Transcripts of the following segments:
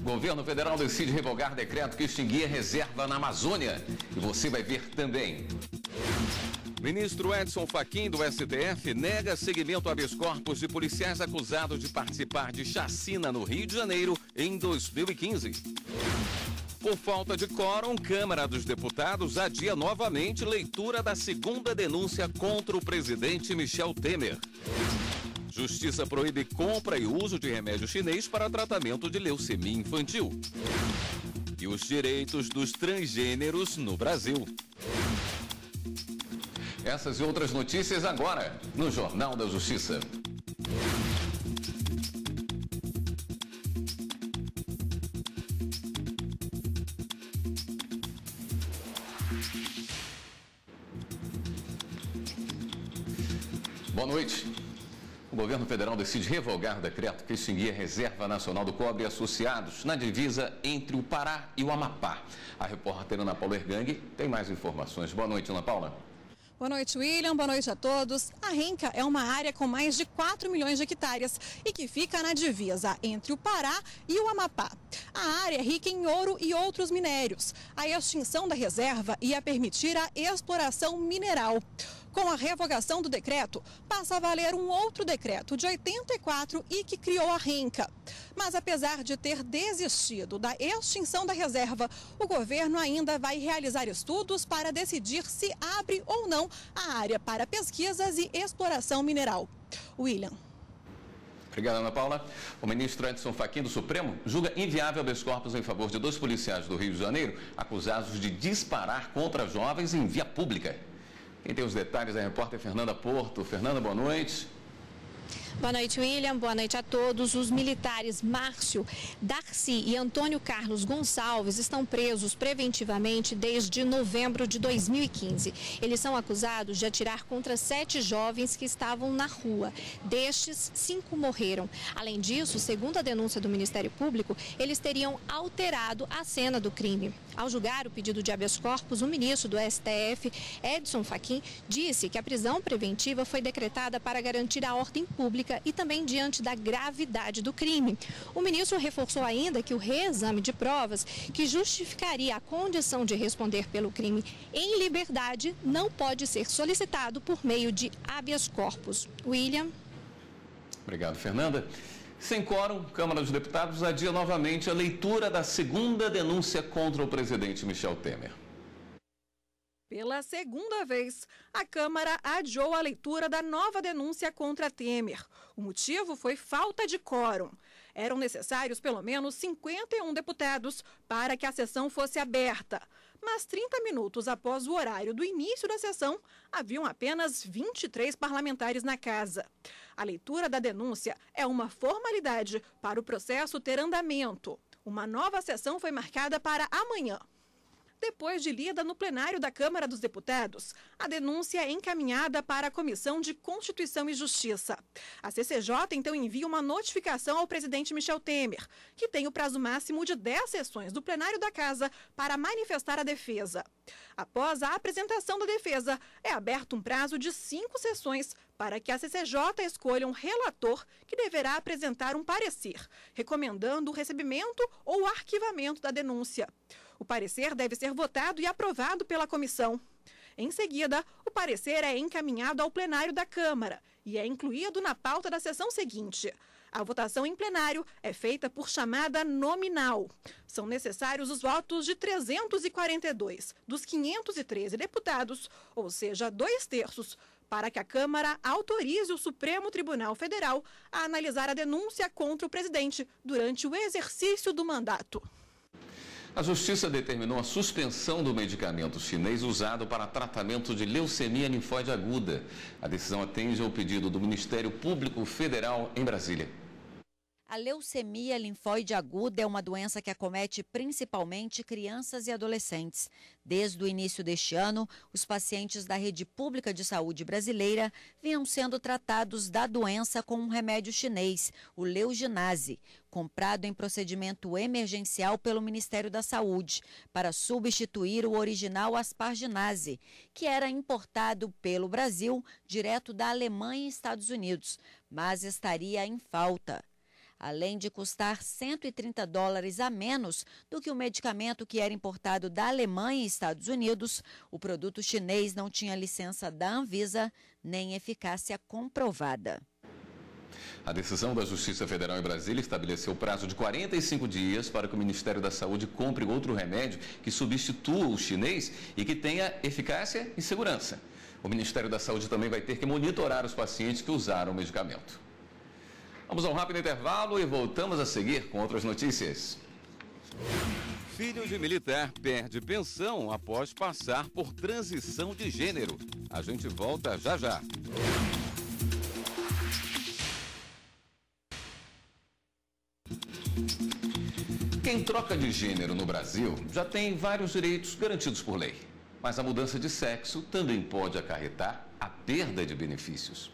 Governo federal decide revogar decreto que extinguia reserva na Amazônia. E você vai ver também. Ministro Edson Fachin, do STF, nega seguimento a habeas corpus de policiais acusados de participar de chacina no Rio de Janeiro em 2015. Por falta de quórum, Câmara dos Deputados adia novamente leitura da segunda denúncia contra o presidente Michel Temer. Justiça proíbe compra e uso de remédio chinês para tratamento de leucemia infantil. E os direitos dos transgêneros no Brasil. Essas e outras notícias agora no Jornal da Justiça. Boa noite. O governo federal decide revogar o decreto que extinguia a Reserva Nacional do Cobre e Associados na divisa entre o Pará e o Amapá. A repórter Ana Paula Ergang tem mais informações. Boa noite, Ana Paula. Boa noite, William. Boa noite a todos. A Renca é uma área com mais de 4 milhões de hectares e que fica na divisa entre o Pará e o Amapá. A área é rica em ouro e outros minérios. A extinção da reserva ia permitir a exploração mineral. Com a revogação do decreto, passa a valer um outro decreto de 84 e que criou a Renca. Mas apesar de ter desistido da extinção da reserva, o governo ainda vai realizar estudos para decidir se abre ou não a área para pesquisas e exploração mineral. William. Obrigado, Ana Paula. O ministro Edson Fachin, do Supremo, julga inviável habeas corpus em favor de 2 policiais do Rio de Janeiro acusados de disparar contra jovens em via pública. Quem tem os detalhes é a repórter Fernanda Porto. Fernanda, boa noite. Boa noite, William. Boa noite a todos. Os militares Márcio, Darcy e Antônio Carlos Gonçalves estão presos preventivamente desde novembro de 2015. Eles são acusados de atirar contra 7 jovens que estavam na rua. Destes, 5 morreram. Além disso, segundo a denúncia do Ministério Público, eles teriam alterado a cena do crime. Ao julgar o pedido de habeas corpus, o ministro do STF, Edson Fachin, disse que a prisão preventiva foi decretada para garantir a ordem pública e também diante da gravidade do crime. O ministro reforçou ainda que o reexame de provas que justificaria a condição de responder pelo crime em liberdade não pode ser solicitado por meio de habeas corpus. William. Obrigado, Fernanda. Sem quórum, Câmara dos Deputados adia novamente a leitura da segunda denúncia contra o presidente Michel Temer. Pela segunda vez, a Câmara adiou a leitura da nova denúncia contra Temer. O motivo foi falta de quórum. Eram necessários pelo menos 51 deputados para que a sessão fosse aberta. Mas 30 minutos após o horário do início da sessão, haviam apenas 23 parlamentares na casa. A leitura da denúncia é uma formalidade para o processo ter andamento. Uma nova sessão foi marcada para amanhã. Depois de lida no plenário da Câmara dos Deputados, a denúncia é encaminhada para a Comissão de Constituição e Justiça. A CCJ, então, envia uma notificação ao presidente Michel Temer, que tem o prazo máximo de 10 sessões do plenário da Casa para manifestar a defesa. Após a apresentação da defesa, é aberto um prazo de 5 sessões para que a CCJ escolha um relator que deverá apresentar um parecer, recomendando o recebimento ou o arquivamento da denúncia. O parecer deve ser votado e aprovado pela comissão. Em seguida, o parecer é encaminhado ao plenário da Câmara e é incluído na pauta da sessão seguinte. A votação em plenário é feita por chamada nominal. São necessários os votos de 342 dos 513 deputados, ou seja, 2/3, para que a Câmara autorize o Supremo Tribunal Federal a analisar a denúncia contra o presidente durante o exercício do mandato. A Justiça determinou a suspensão do medicamento chinês usado para tratamento de leucemia linfóide aguda. A decisão atende ao pedido do Ministério Público Federal em Brasília. A leucemia linfóide aguda é uma doença que acomete principalmente crianças e adolescentes. Desde o início deste ano, os pacientes da rede pública de saúde brasileira vinham sendo tratados da doença com um remédio chinês, o Leuginase, comprado em procedimento emergencial pelo Ministério da Saúde, para substituir o original asparginase, que era importado pelo Brasil direto da Alemanha e Estados Unidos, mas estaria em falta. além de custar $130 a menos do que o medicamento que era importado da Alemanha e Estados Unidos, o produto chinês não tinha licença da Anvisa nem eficácia comprovada. A decisão da Justiça Federal em Brasília estabeleceu o prazo de 45 dias para que o Ministério da Saúde compre outro remédio que substitua o chinês e que tenha eficácia e segurança. O Ministério da Saúde também vai ter que monitorar os pacientes que usaram o medicamento. Vamos a um rápido intervalo e voltamos a seguir com outras notícias. Filho de militar perde pensão após passar por transição de gênero. A gente volta já já. Quem troca de gênero no Brasil já tem vários direitos garantidos por lei. Mas a mudança de sexo também pode acarretar a perda de benefícios.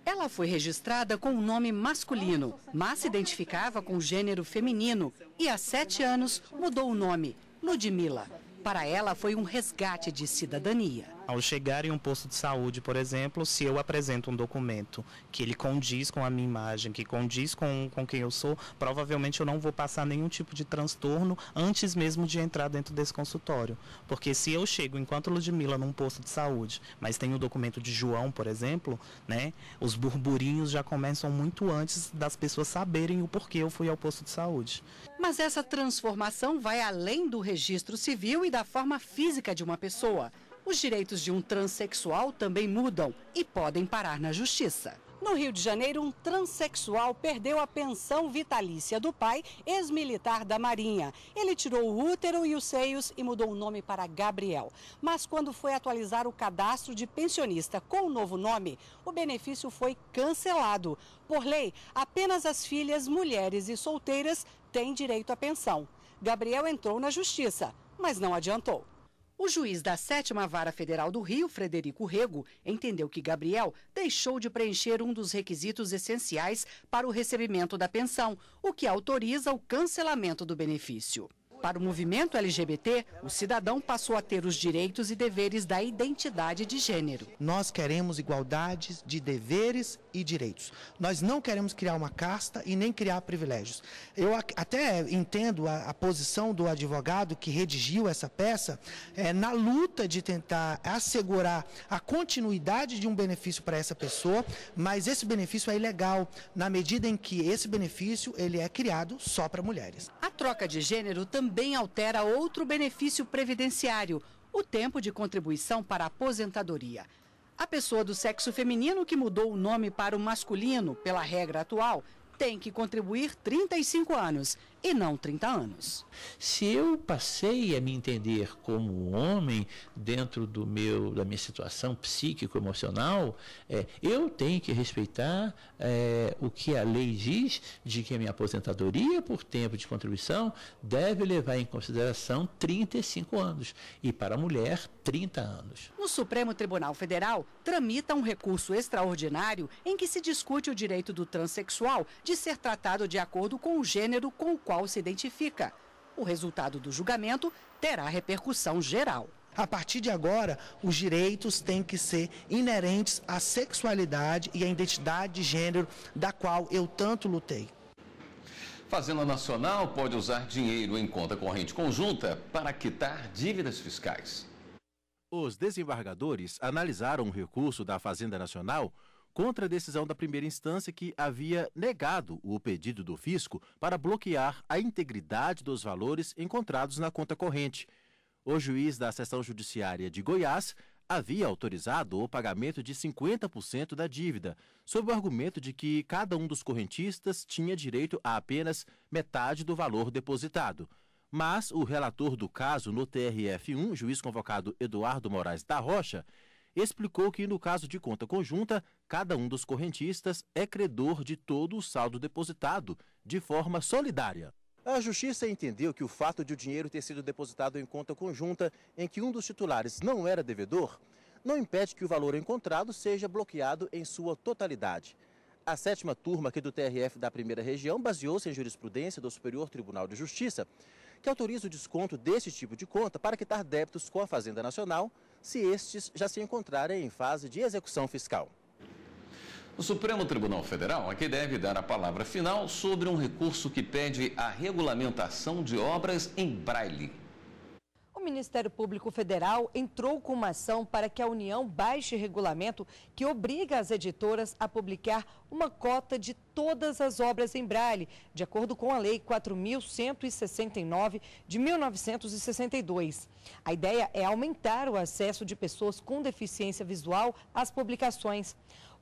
Ela foi registrada com o nome masculino, mas se identificava com o gênero feminino e há 7 anos mudou o nome, Ludmila. Para ela foi um resgate de cidadania. Ao chegar em um posto de saúde, por exemplo, se eu apresento um documento que ele condiz com a minha imagem, que condiz com quem eu sou, provavelmente eu não vou passar nenhum tipo de transtorno antes mesmo de entrar dentro desse consultório. Porque se eu chego enquanto Ludmila num posto de saúde, mas tenho o documento de João, por exemplo, né, os burburinhos já começam muito antes das pessoas saberem o porquê eu fui ao posto de saúde. Mas essa transformação vai além do registro civil e da forma física de uma pessoa. Os direitos de um transexual também mudam e podem parar na justiça. No Rio de Janeiro, um transexual perdeu a pensão vitalícia do pai, ex-militar da Marinha. Ele tirou o útero e os seios e mudou o nome para Gabriel. Mas quando foi atualizar o cadastro de pensionista com o novo nome, o benefício foi cancelado. Por lei, apenas as filhas, mulheres e solteiras têm direito à pensão. Gabriel entrou na justiça, mas não adiantou. O juiz da 7ª Vara Federal do Rio, Frederico Rego, entendeu que Gabriel deixou de preencher um dos requisitos essenciais para o recebimento da pensão, o que autoriza o cancelamento do benefício. Para o movimento LGBT, o cidadão passou a ter os direitos e deveres da identidade de gênero. Nós queremos igualdade de deveres e direitos. Nós não queremos criar uma casta e nem criar privilégios. Eu até entendo a posição do advogado que redigiu essa peça na luta de tentar assegurar a continuidade de um benefício para essa pessoa, mas esse benefício é ilegal na medida em que esse benefício ele é criado só para mulheres. A troca de gênero também altera outro benefício previdenciário, o tempo de contribuição para a aposentadoria. A pessoa do sexo feminino que mudou o nome para o masculino, pela regra atual, tem que contribuir 35 anos e não 30 anos. Se eu passei a me entender como homem dentro da minha situação psíquico-emocional, eu tenho que respeitar o que a lei diz de que a minha aposentadoria por tempo de contribuição deve levar em consideração 35 anos e para a mulher 30 anos. No Supremo Tribunal Federal, tramita um recurso extraordinário em que se discute o direito do transexual de ser tratado de acordo com o gênero com o qual se identifica. O resultado do julgamento terá repercussão geral. A partir de agora, os direitos têm que ser inerentes à sexualidade e à identidade de gênero da qual eu tanto lutei. Fazenda Nacional pode usar dinheiro em conta corrente conjunta para quitar dívidas fiscais. Os desembargadores analisaram um recurso da Fazenda Nacional contra a decisão da primeira instância que havia negado o pedido do fisco para bloquear a integridade dos valores encontrados na conta corrente. O juiz da Seção Judiciária de Goiás havia autorizado o pagamento de 50% da dívida, sob o argumento de que cada um dos correntistas tinha direito a apenas metade do valor depositado. Mas o relator do caso no TRF1, juiz convocado Eduardo Moraes da Rocha, explicou que, no caso de conta conjunta, cada um dos correntistas é credor de todo o saldo depositado, de forma solidária. A Justiça entendeu que o fato de o dinheiro ter sido depositado em conta conjunta, em que um dos titulares não era devedor, não impede que o valor encontrado seja bloqueado em sua totalidade. A 7ª turma aqui do TRF da Primeira Região baseou-se em jurisprudência do Superior Tribunal de Justiça, que autoriza o desconto desse tipo de conta para quitar débitos com a Fazenda Nacional, se estes já se encontrarem em fase de execução fiscal. O Supremo Tribunal Federal aqui deve dar a palavra final sobre um recurso que pede a regulamentação de obras em braille. O Ministério Público Federal entrou com uma ação para que a União baixe regulamento que obriga as editoras a publicar uma cota de todas as obras em braille, de acordo com a Lei 4.169 de 1962. A ideia é aumentar o acesso de pessoas com deficiência visual às publicações.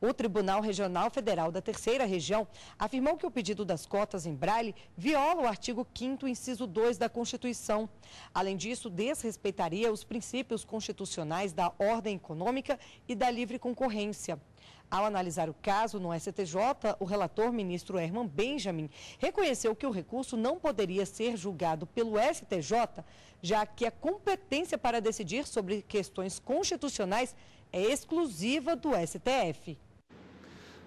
O Tribunal Regional Federal da Terceira Região afirmou que o pedido das cotas em braille viola o artigo 5º, inciso 2 da Constituição. Além disso, desrespeitaria os princípios constitucionais da ordem econômica e da livre concorrência. Ao analisar o caso no STJ, o relator, ministro Herman Benjamin, reconheceu que o recurso não poderia ser julgado pelo STJ, já que a competência para decidir sobre questões constitucionais é exclusiva do STF.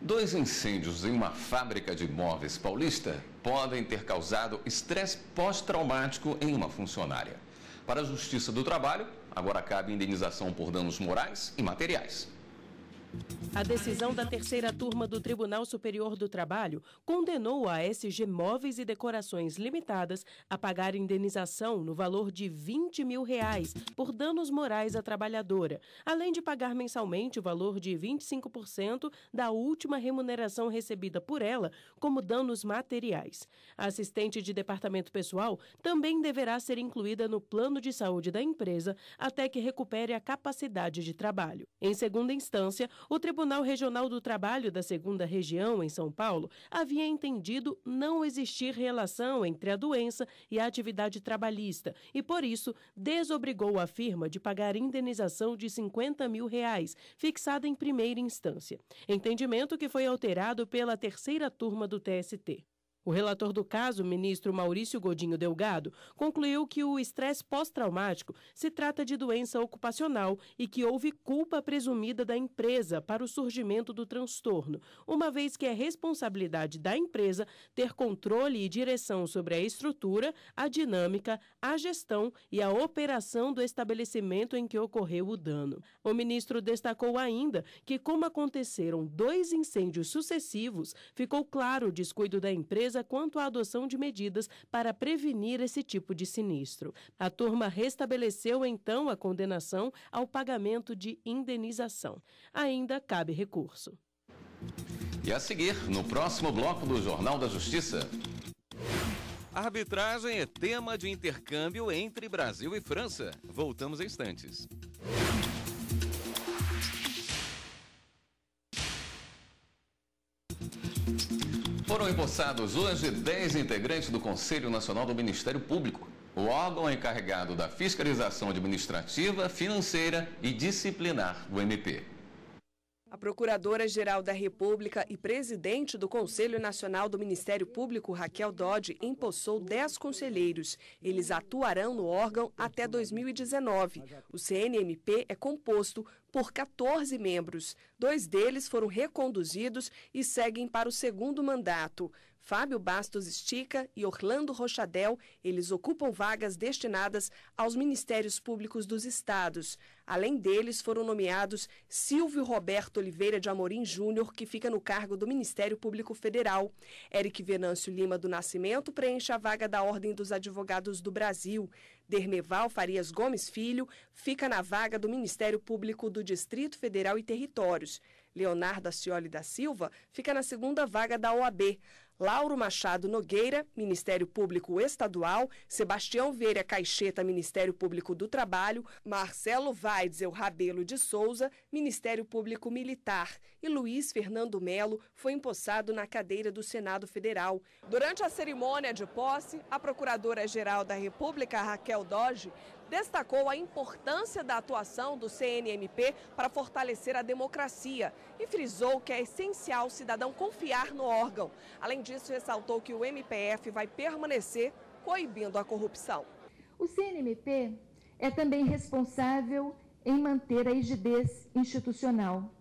2 incêndios em uma fábrica de móveis paulista podem ter causado estresse pós-traumático em uma funcionária. Para a Justiça do Trabalho, agora cabe indenização por danos morais e materiais. A decisão da terceira turma do Tribunal Superior do Trabalho condenou a SG Móveis e Decorações Limitadas a pagar indenização no valor de R$20 mil por danos morais à trabalhadora, além de pagar mensalmente o valor de 25% da última remuneração recebida por ela como danos materiais. A assistente de departamento pessoal também deverá ser incluída no plano de saúde da empresa até que recupere a capacidade de trabalho. Em segunda instância, o Tribunal Regional do Trabalho da 2ª Região, em São Paulo, havia entendido não existir relação entre a doença e a atividade trabalhista e, por isso, desobrigou a firma de pagar indenização de R$50 mil, fixada em primeira instância. Entendimento que foi alterado pela terceira turma do TST. O relator do caso, ministro Maurício Godinho Delgado, concluiu que o estresse pós-traumático se trata de doença ocupacional e que houve culpa presumida da empresa para o surgimento do transtorno, uma vez que é responsabilidade da empresa ter controle e direção sobre a estrutura, a dinâmica, a gestão e a operação do estabelecimento em que ocorreu o dano. O ministro destacou ainda que, como aconteceram 2 incêndios sucessivos, ficou claro o descuido da empresa quanto à adoção de medidas para prevenir esse tipo de sinistro. A turma restabeleceu, então, a condenação ao pagamento de indenização. Ainda cabe recurso. E a seguir, no próximo bloco do Jornal da Justiça. A arbitragem é tema de intercâmbio entre Brasil e França. Voltamos em instantes. Foram empossados hoje 10 integrantes do Conselho Nacional do Ministério Público. O órgão é encarregado da fiscalização administrativa, financeira e disciplinar do MP. A Procuradora-Geral da República e presidente do Conselho Nacional do Ministério Público, Raquel Dodge, empossou 10 conselheiros. Eles atuarão no órgão até 2019. O CNMP é composto por 14 membros. 2 deles foram reconduzidos e seguem para o 2º mandato. Fábio Bastos Estica e Orlando Rochadel, eles ocupam vagas destinadas aos Ministérios Públicos dos Estados. Além deles, foram nomeados Silvio Roberto Oliveira de Amorim Júnior, que fica no cargo do Ministério Público Federal. Eric Venâncio Lima do Nascimento preenche a vaga da Ordem dos Advogados do Brasil. Dermeval Farias Gomes Filho fica na vaga do Ministério Público do Distrito Federal e Territórios. Leonardo Ascioli da Silva fica na 2ª vaga da OAB. Lauro Machado Nogueira, Ministério Público Estadual, Sebastião Vieira Caixeta, Ministério Público do Trabalho, Marcelo Weitzel Rabelo de Souza, Ministério Público Militar, e Luiz Fernando Melo foi empossado na cadeira do Senado Federal. Durante a cerimônia de posse, a Procuradora-Geral da República, Raquel Dodge, destacou a importância da atuação do CNMP para fortalecer a democracia e frisou que é essencial o cidadão confiar no órgão. Além disso, ressaltou que o MPF vai permanecer coibindo a corrupção. O CNMP é também responsável em manter a rigidez institucional,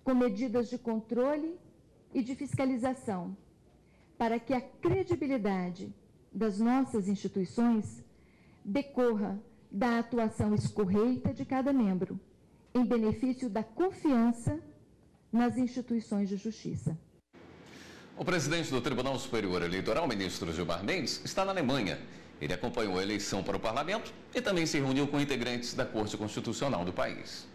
com medidas de controle e de fiscalização, para que a credibilidade das nossas instituições decorra da atuação escorreita de cada membro, em benefício da confiança nas instituições de justiça. O presidente do Tribunal Superior Eleitoral, ministro Gilmar Mendes, está na Alemanha. Ele acompanhou a eleição para o parlamento e também se reuniu com integrantes da Corte Constitucional do país.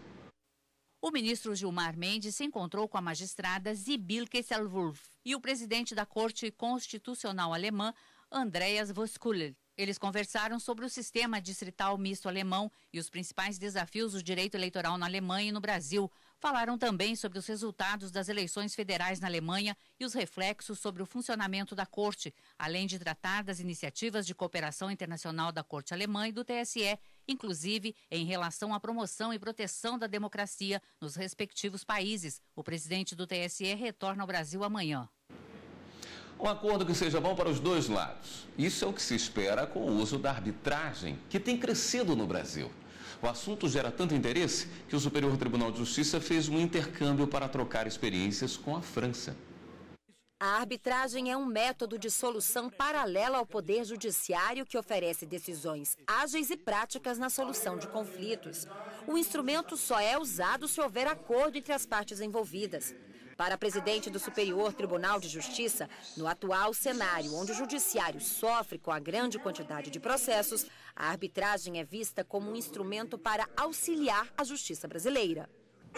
O ministro Gilmar Mendes se encontrou com a magistrada Sibylle Kesselwolf e o presidente da Corte Constitucional alemã, Andreas Voskuhl. Eles conversaram sobre o sistema distrital misto alemão e os principais desafios do direito eleitoral na Alemanha e no Brasil. Falaram também sobre os resultados das eleições federais na Alemanha e os reflexos sobre o funcionamento da Corte, além de tratar das iniciativas de cooperação internacional da Corte Alemã e do TSE, inclusive em relação à promoção e proteção da democracia nos respectivos países. O presidente do TSE retorna ao Brasil amanhã. Um acordo que seja bom para os dois lados. Isso é o que se espera com o uso da arbitragem, que tem crescido no Brasil. O assunto gera tanto interesse que o Superior Tribunal de Justiça fez um intercâmbio para trocar experiências com a França. A arbitragem é um método de solução paralela ao Poder Judiciário que oferece decisões ágeis e práticas na solução de conflitos. O instrumento só é usado se houver acordo entre as partes envolvidas. Para a presidente do Superior Tribunal de Justiça, no atual cenário onde o judiciário sofre com a grande quantidade de processos, a arbitragem é vista como um instrumento para auxiliar a justiça brasileira.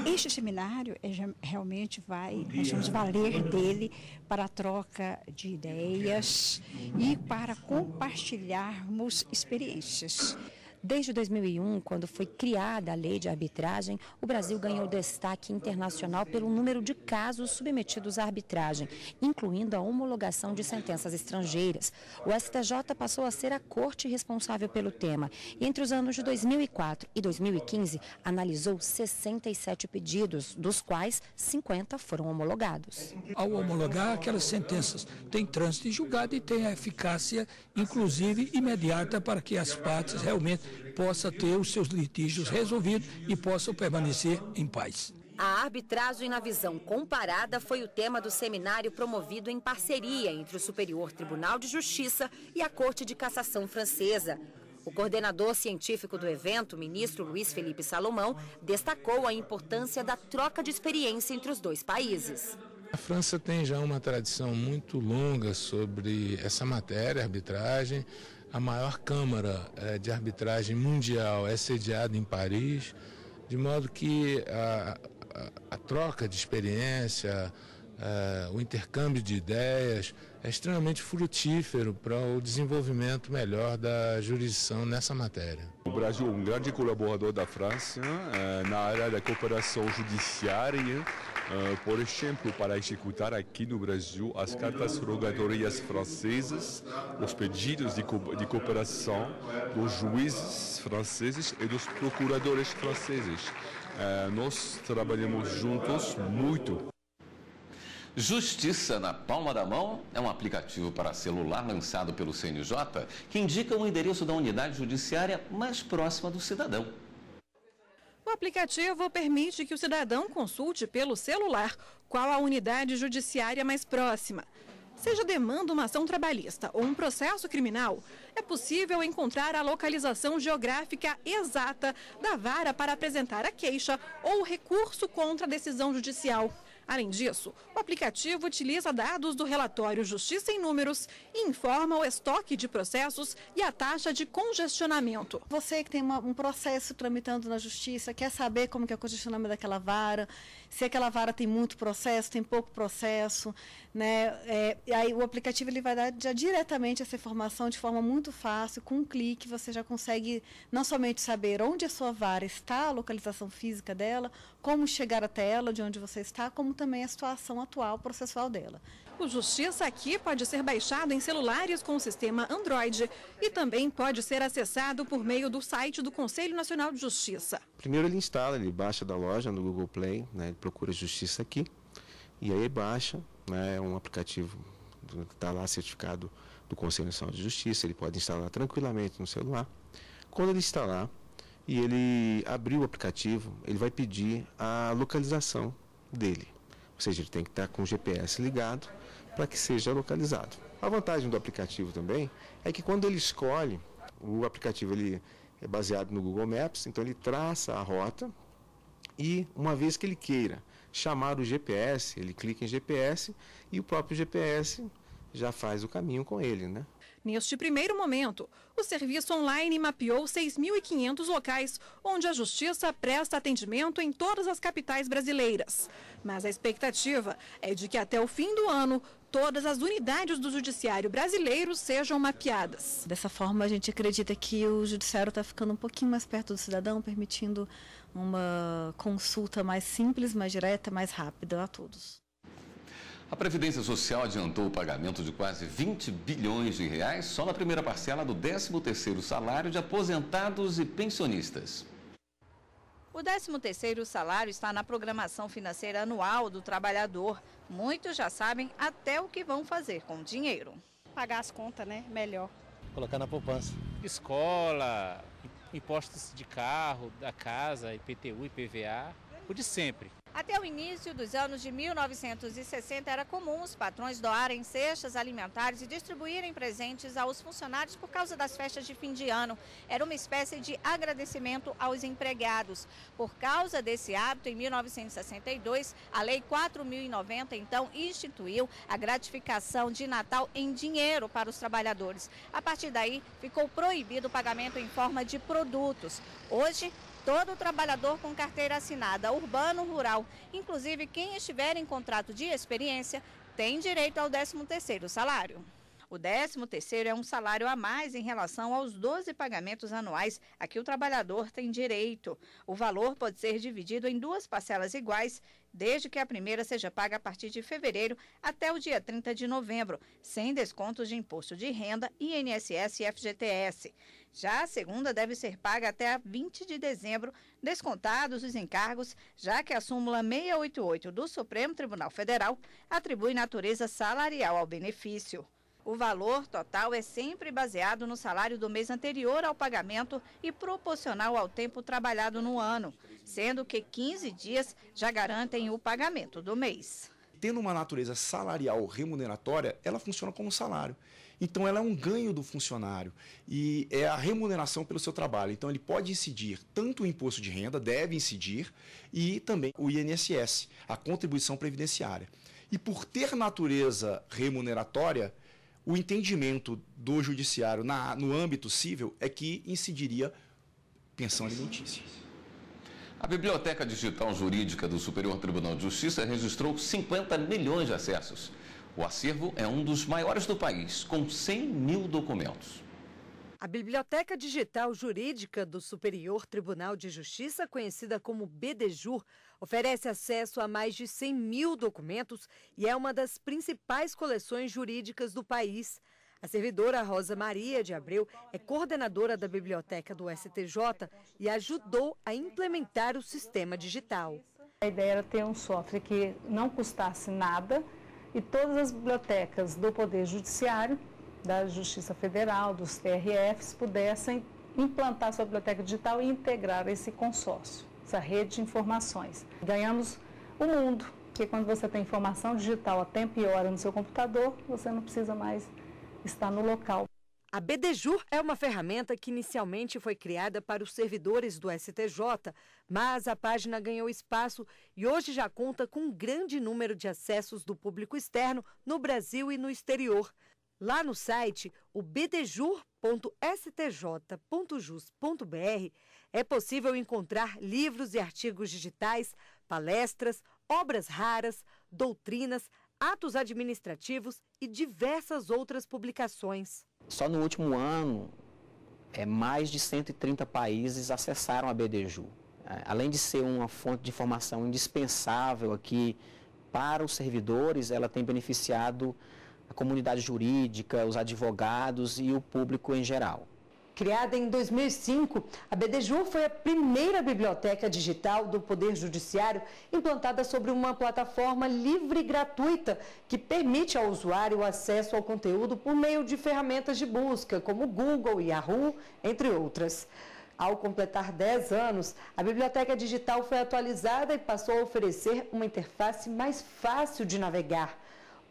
Este seminário realmente nós vamos valer dele para a troca de ideias e para compartilharmos experiências. Desde 2001, quando foi criada a lei de arbitragem, o Brasil ganhou destaque internacional pelo número de casos submetidos à arbitragem, incluindo a homologação de sentenças estrangeiras. O STJ passou a ser a corte responsável pelo tema. E entre os anos de 2004 e 2015, analisou 67 pedidos, dos quais 50 foram homologados. Ao homologar, aquelas sentenças têm trânsito em julgado e têm a eficácia, inclusive, imediata para que as partes realmente possa ter os seus litígios resolvidos e possam permanecer em paz. A arbitragem na visão comparada foi o tema do seminário promovido em parceria entre o Superior Tribunal de Justiça e a Corte de Cassação Francesa. O coordenador científico do evento, o ministro Luiz Felipe Salomão, destacou a importância da troca de experiência entre os dois países. A França tem já uma tradição muito longa sobre essa matéria, arbitragem. A maior Câmara de Arbitragem Mundial é sediada em Paris, de modo que a troca de experiência, o intercâmbio de ideias é extremamente frutífero para o desenvolvimento melhor da jurisdição nessa matéria. O Brasil é um grande colaborador da França na área da cooperação judiciária. Por exemplo, para executar aqui no Brasil as cartas rogatórias francesas, os pedidos de cooperação dos juízes franceses e dos procuradores franceses. Nós trabalhamos juntos muito. Justiça na Palma da Mão é um aplicativo para celular lançado pelo CNJ que indica o endereço da unidade judiciária mais próxima do cidadão. O aplicativo permite que o cidadão consulte pelo celular qual a unidade judiciária mais próxima. Seja demanda uma ação trabalhista ou um processo criminal, é possível encontrar a localização geográfica exata da vara para apresentar a queixa ou o recurso contra a decisão judicial. Além disso, o aplicativo utiliza dados do relatório Justiça em Números e informa o estoque de processos e a taxa de congestionamento. Você que tem um processo tramitando na Justiça, quer saber como que é o congestionamento daquela vara, se aquela vara tem muito processo, tem pouco processo, né? Aí o aplicativo ele vai dar já diretamente essa informação de forma muito fácil, com um clique você já consegue não somente saber onde a sua vara está, a localização física dela, como chegar até ela, de onde você está, como também a situação atual processual dela. O Justiça Aqui pode ser baixado em celulares com o sistema Android e também pode ser acessado por meio do site do Conselho Nacional de Justiça. Primeiro ele instala, ele baixa da loja no Google Play, né, ele procura Justiça Aqui e aí baixa, né, é um aplicativo que está lá certificado do Conselho Nacional de Justiça, ele pode instalar tranquilamente no celular. Quando ele instalar e ele abrir o aplicativo, ele vai pedir a localização dele. Ou seja, ele tem que estar com o GPS ligado para que seja localizado. A vantagem do aplicativo também é que quando ele escolhe, o aplicativo ele é baseado no Google Maps, então ele traça a rota e uma vez que ele queira chamar o GPS, ele clica em GPS e o próprio GPS já faz o caminho com ele, né? Neste primeiro momento, o serviço online mapeou 6.500 locais, onde a Justiça presta atendimento em todas as capitais brasileiras. Mas a expectativa é de que até o fim do ano, todas as unidades do Judiciário brasileiro sejam mapeadas. Dessa forma, a gente acredita que o Judiciário está ficando um pouquinho mais perto do cidadão, permitindo uma consulta mais simples, mais direta, mais rápida a todos. A Previdência Social adiantou o pagamento de quase 20 bilhões de reais só na primeira parcela do 13º salário de aposentados e pensionistas. O 13º salário está na programação financeira anual do trabalhador. Muitos já sabem até o que vão fazer com o dinheiro. Pagar as contas, né? Melhor. Colocar na poupança. Escola, impostos de carro, da casa, IPTU, IPVA, o de sempre. Até o início dos anos de 1960, era comum os patrões doarem cestas alimentares e distribuírem presentes aos funcionários por causa das festas de fim de ano. Era uma espécie de agradecimento aos empregados. Por causa desse hábito, em 1962, a Lei 4.090, então, instituiu a gratificação de Natal em dinheiro para os trabalhadores. A partir daí, ficou proibido o pagamento em forma de produtos. Hoje, todo trabalhador com carteira assinada, urbano, rural, inclusive quem estiver em contrato de experiência, tem direito ao 13º salário. O 13º é um salário a mais em relação aos 12 pagamentos anuais a que o trabalhador tem direito. O valor pode ser dividido em 2 parcelas iguais, desde que a primeira seja paga a partir de fevereiro até o dia 30 de novembro, sem descontos de imposto de renda, INSS e FGTS. Já a segunda deve ser paga até 20 de dezembro, descontados os encargos, já que a súmula 688 do Supremo Tribunal Federal atribui natureza salarial ao benefício. O valor total é sempre baseado no salário do mês anterior ao pagamento e proporcional ao tempo trabalhado no ano, sendo que 15 dias já garantem o pagamento do mês. Tendo uma natureza salarial remuneratória, ela funciona como salário. Então, ela é um ganho do funcionário e é a remuneração pelo seu trabalho. Então, ele pode incidir tanto o imposto de renda, deve incidir, e também o INSS, a contribuição previdenciária. E por ter natureza remuneratória, o entendimento do judiciário no âmbito civil é que incidiria pensão alimentícia. A Biblioteca Digital Jurídica do Superior Tribunal de Justiça registrou 50 milhões de acessos. O acervo é um dos maiores do país, com 100 mil documentos. A Biblioteca Digital Jurídica do Superior Tribunal de Justiça, conhecida como BDJUR, oferece acesso a mais de 100 mil documentos e é uma das principais coleções jurídicas do país. A servidora Rosa Maria de Abreu é coordenadora da biblioteca do STJ e ajudou a implementar o sistema digital. A ideia era ter um software que não custasse nada e todas as bibliotecas do Poder Judiciário, da Justiça Federal, dos TRFs, pudessem implantar sua biblioteca digital e integrar esse consórcio, essa rede de informações. Ganhamos o mundo, porque quando você tem informação digital a tempo e hora no seu computador, você não precisa mais estar no local. A BDJUR é uma ferramenta que inicialmente foi criada para os servidores do STJ, mas a página ganhou espaço e hoje já conta com um grande número de acessos do público externo no Brasil e no exterior. Lá no site, o bdjur.stj.jus.br, é possível encontrar livros e artigos digitais, palestras, obras raras, doutrinas, atos administrativos e diversas outras publicações. Só no último ano, mais de 130 países acessaram a BDJUR. Além de ser uma fonte de informação indispensável aqui para os servidores, ela tem beneficiado a comunidade jurídica, os advogados e o público em geral. Criada em 2005, a BDJUR foi a primeira biblioteca digital do Poder Judiciário implantada sobre uma plataforma livre e gratuita que permite ao usuário o acesso ao conteúdo por meio de ferramentas de busca, como Google, Yahoo, entre outras. Ao completar 10 anos, a biblioteca digital foi atualizada e passou a oferecer uma interface mais fácil de navegar.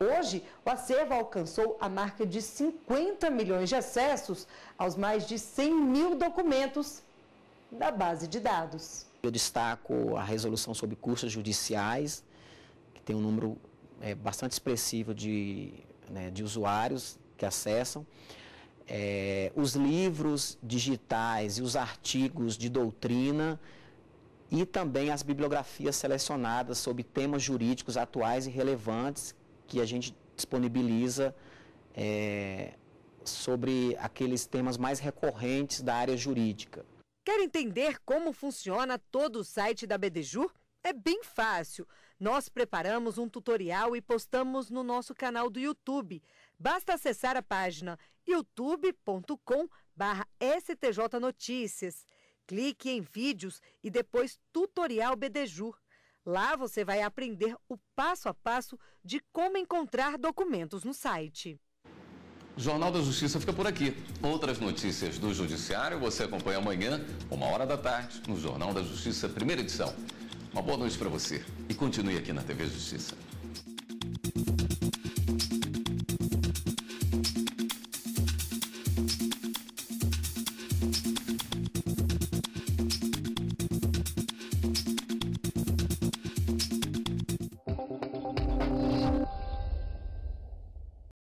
Hoje, o acervo alcançou a marca de 50 milhões de acessos aos mais de 100 mil documentos da base de dados. Eu destaco a resolução sobre custas judiciais, tem um número bastante expressivo de usuários que acessam. Os livros digitais e os artigos de doutrina e também as bibliografias selecionadas sobre temas jurídicos atuais e relevantes que a gente disponibiliza sobre aqueles temas mais recorrentes da área jurídica. Quer entender como funciona todo o site da BDJUR? É bem fácil. Nós preparamos um tutorial e postamos no nosso canal do YouTube. Basta acessar a página youtube.com/STJ Notícias. Clique em vídeos e depois tutorial BDJUR. Lá você vai aprender o passo a passo de como encontrar documentos no site. O Jornal da Justiça fica por aqui. Outras notícias do Judiciário você acompanha amanhã, 13h, no Jornal da Justiça, primeira edição. Uma boa noite para você e continue aqui na TV Justiça.